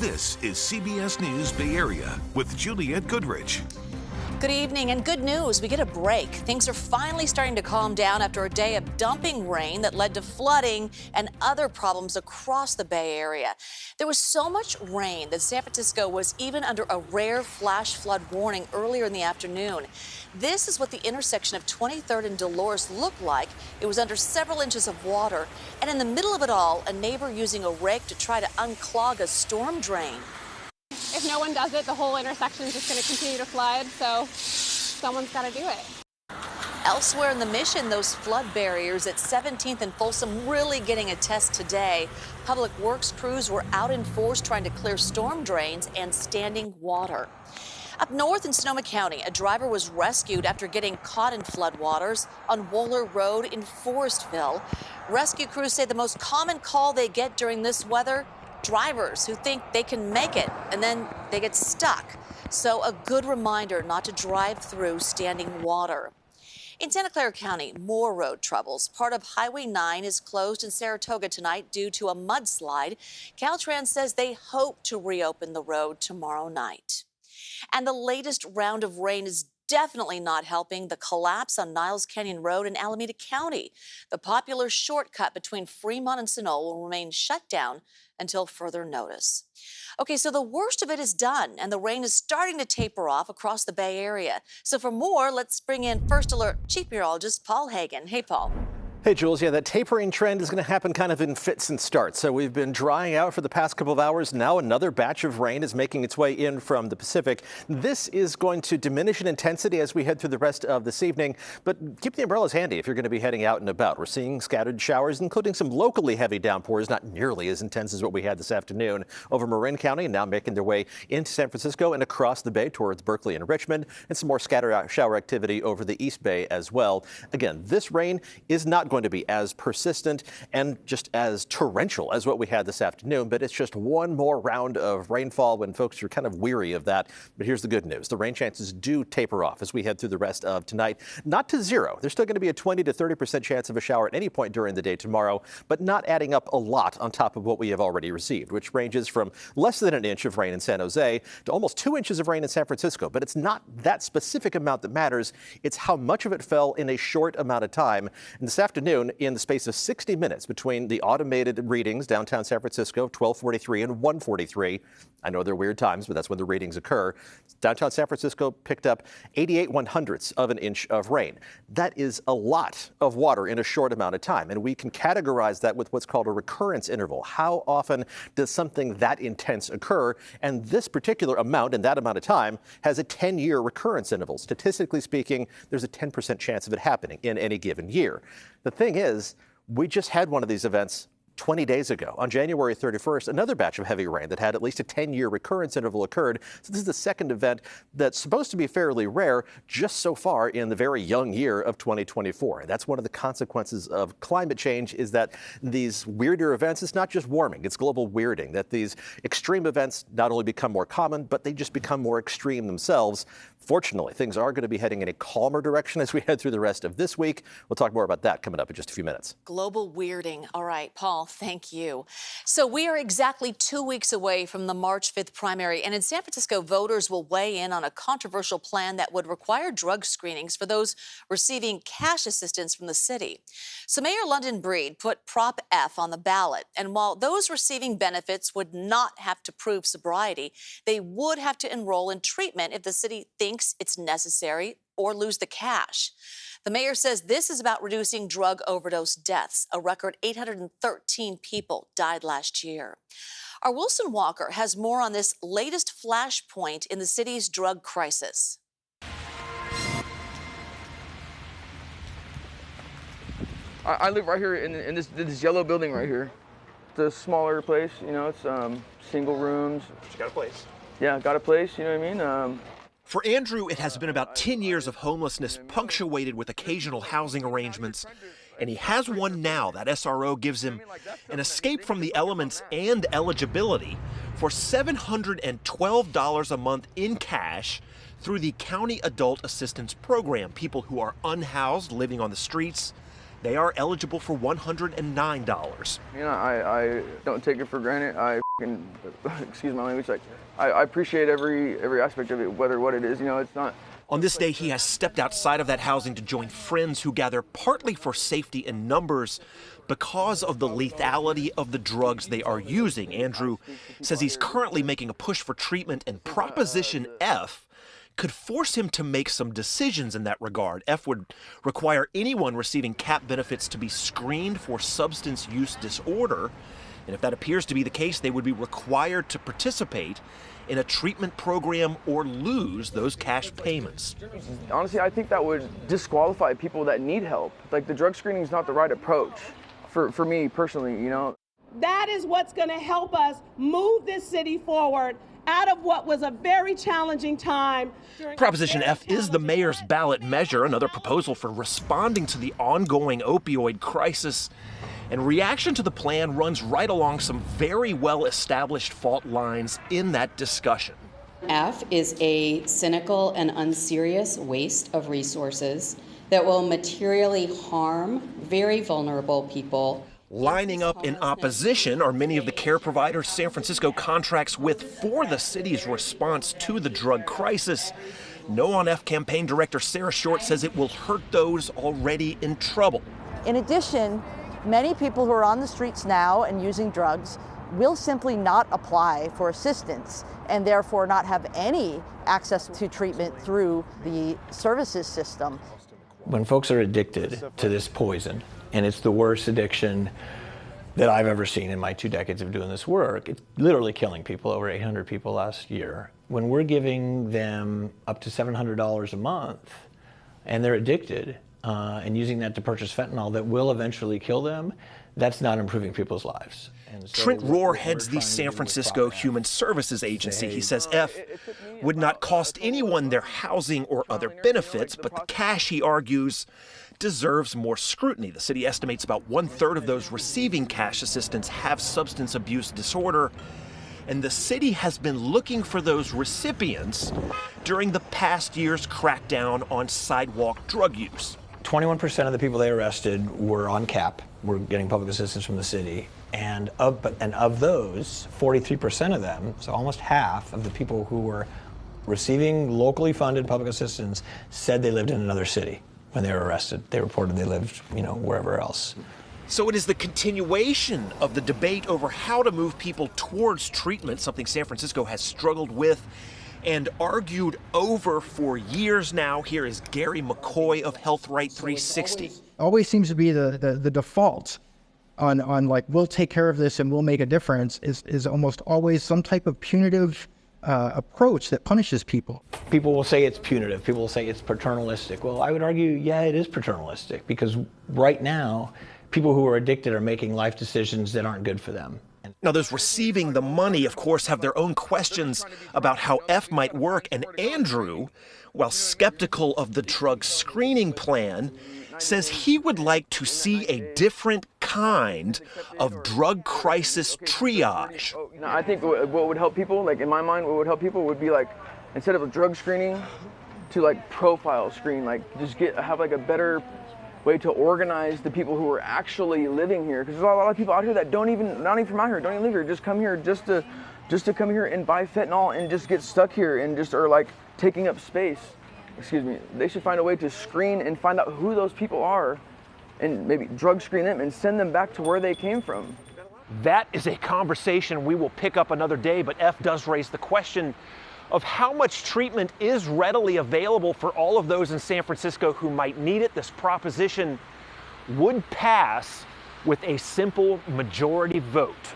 This is CBS News Bay Area with Juliette Goodrich. Good evening and good news. We get a break. Things are finally starting to calm down after a day of dumping rain that led to flooding and other problems across the Bay Area. There was so much rain that San Francisco was even under a rare flash flood warning earlier in the afternoon. This is what the intersection of 23rd and Dolores looked like. It was under several inches of water. And in the middle of it all, a neighbor using a rake to try to unclog a storm drain. If no one does it, the whole intersection is just going to continue to flood, so someone's got to do it. Elsewhere in the Mission, those flood barriers at 17th and Folsom really getting a test today. Public Works crews were out in force trying to clear storm drains and standing water. Up north in Sonoma County, a driver was rescued after getting caught in floodwaters on Wohler Road in Forestville. Rescue crews say the most common call they get during this weather: drivers who think they can make it and then they get stuck. So a good reminder not to drive through standing water. In Santa Clara County, more road troubles. Part of Highway 9 is closed in Saratoga tonight due to a mudslide. Caltrans says they hope to reopen the road tomorrow night. And the latest round of rain is definitely not helping the collapse on Niles Canyon Road in Alameda County. The popular shortcut between Fremont and Sunol will remain shut down until further notice. Okay, so the worst of it is done, and the rain is starting to taper off across the Bay Area. So for more, let's bring in First Alert Chief Meteorologist Paul Hagan. Hey, Paul. Hey, Jules. Yeah, that tapering trend is going to happen kind of in fits and starts. So we've been drying out for the past couple of hours. Now another batch of rain is making its way in from the Pacific. This is going to diminish in intensity as we head through the rest of this evening. But keep the umbrellas handy if you're going to be heading out and about. We're seeing scattered showers, including some locally heavy downpours, not nearly as intense as what we had this afternoon over Marin County, and now making their way into San Francisco and across the Bay towards Berkeley and Richmond, and some more scattered shower activity over the East Bay as well. Again, this rain is not going to be as persistent and just as torrential as what we had this afternoon, but it's just one more round of rainfall when folks are kind of weary of that. But here's the good news. The rain chances do taper off as we head through the rest of tonight. Not to zero. There's still going to be a 20 to 30% chance of a shower at any point during the day tomorrow, but not adding up a lot on top of what we have already received, which ranges from less than an inch of rain in San Jose to almost 2 inches of rain in San Francisco. But it's not that specific amount that matters. It's how much of it fell in a short amount of time. And this afternoon, in the space of 60 minutes between the automated readings downtown San Francisco, 1243 and 143. I know they're weird times, but that's when the readings occur. Downtown San Francisco picked up 88/100ths of an inch of rain. That is a lot of water in a short amount of time, and we can categorize that with what's called a recurrence interval. How often does something that intense occur? And this particular amount in that amount of time has a 10-year recurrence interval. Statistically speaking, there's a 10% chance of it happening in any given year. The thing is, we just had one of these events 20 days ago. On January 31st, another batch of heavy rain that had at least a 10-year recurrence interval occurred. So this is the second event that's supposed to be fairly rare just so far in the very young year of 2024. And that's one of the consequences of climate change, is that these weirder events, it's not just warming, it's global weirding, that these extreme events not only become more common, but they just become more extreme themselves. Fortunately, things are going to be heading in a calmer direction as we head through the rest of this week. We'll talk more about that coming up in just a few minutes. Global weirding. All right, Paul, thank you. So we are exactly 2 weeks away from the March 5th primary, and in San Francisco, voters will weigh in on a controversial plan that would require drug screenings for those receiving cash assistance from the city. So Mayor London Breed put Prop F on the ballot, and while those receiving benefits would not have to prove sobriety, they would have to enroll in treatment if the city thinks it's necessary or lose the cash. The mayor says this is about reducing drug overdose deaths. A record 813 people died last year. Our Wilson Walker has more on this latest flashpoint in the city's drug crisis. I live right here in this yellow building right here. It's a smaller place, you know, it's single rooms. You got a place. Yeah, got a place, you know what I mean? For Andrew, it has been about 10 years of homelessness punctuated with occasional housing arrangements. And he has one now that SRO gives him an escape from the elements and eligibility for $712 a month in cash through the County Adult Assistance Program. People who are unhoused, living on the streets, they are eligible for $109. You know, I don't take it for granted. Excuse my language, like, I appreciate every aspect of it, whether what it is, you know, it's not. On this day, he has stepped outside of that housing to join friends who gather partly for safety in numbers because of the lethality of the drugs they are using. Andrew says he's currently making a push for treatment, and Proposition F could force him to make some decisions in that regard. F would require anyone receiving CAP benefits to be screened for substance use disorder. And if that appears to be the case, they would be required to participate in a treatment program or lose those cash payments. Honestly, I think that would disqualify people that need help. Like, the drug screening is not the right approach for me personally, you know. That is what's going to help us move this city forward out of what was a very challenging time. Proposition F is the mayor's ballot measure, another proposal for responding to the ongoing opioid crisis. And reaction to the plan runs right along some very well-established fault lines in that discussion. F is a cynical and unserious waste of resources that will materially harm very vulnerable people. Lining up in opposition are many of the care providers San Francisco contracts with for the city's response to the drug crisis. No on F campaign director Sarah Short says it will hurt those already in trouble. In addition, many people who are on the streets now and using drugs will simply not apply for assistance and therefore not have any access to treatment through the services system. When folks are addicted to this poison, and it's the worst addiction that I've ever seen in my 2 decades of doing this work, it's literally killing people, over 800 people last year. When we're giving them up to $700 a month and they're addicted, and using that to purchase fentanyl that will eventually kill them, that's not improving people's lives. And so Trent Rohr heads the San Francisco Human Services Agency. He says F would not cost anyone their housing or other benefits, but the cash, he argues, deserves more scrutiny. The city estimates about 1/3 of those receiving cash assistance have substance abuse disorder, and the city has been looking for those recipients during the past year's crackdown on sidewalk drug use. 21% of the people they arrested were on CAP, were getting public assistance from the city, and of those, 43% of them, so almost half of the people who were receiving locally funded public assistance, said they lived in another city when they were arrested. They reported they lived, wherever else. So it is the continuation of the debate over how to move people towards treatment, something San Francisco has struggled with and argued over for years now. Here is Gary McCoy of Health Right 360. Always seems to be the default on like, we'll take care of this and we'll make a difference, is almost always some type of punitive approach that punishes people. People will say it's punitive. People will say it's paternalistic. Well, I would argue, yeah, it is paternalistic, because right now, people who are addicted are making life decisions that aren't good for them. Now, those receiving the money, of course, have their own questions about how F might work. And Andrew, while skeptical of the drug screening plan, says he would like to see a different kind of drug crisis triage. I think what would help people, like in my mind, what would help people would be like, instead of a drug screening, to like profile screen, like just have like a better way to organize the people who are actually living here, because there's a lot of people out here that not even from out here, don't even live here, just come here just to come here and buy fentanyl and just get stuck here and just are like taking up space. Excuse me. They should find a way to screen and find out who those people are, and maybe drug screen them and send them back to where they came from. That is a conversation we will pick up another day, but F does raise the question of how much treatment is readily available for all of those in San Francisco who might need it. This proposition would pass with a simple majority vote.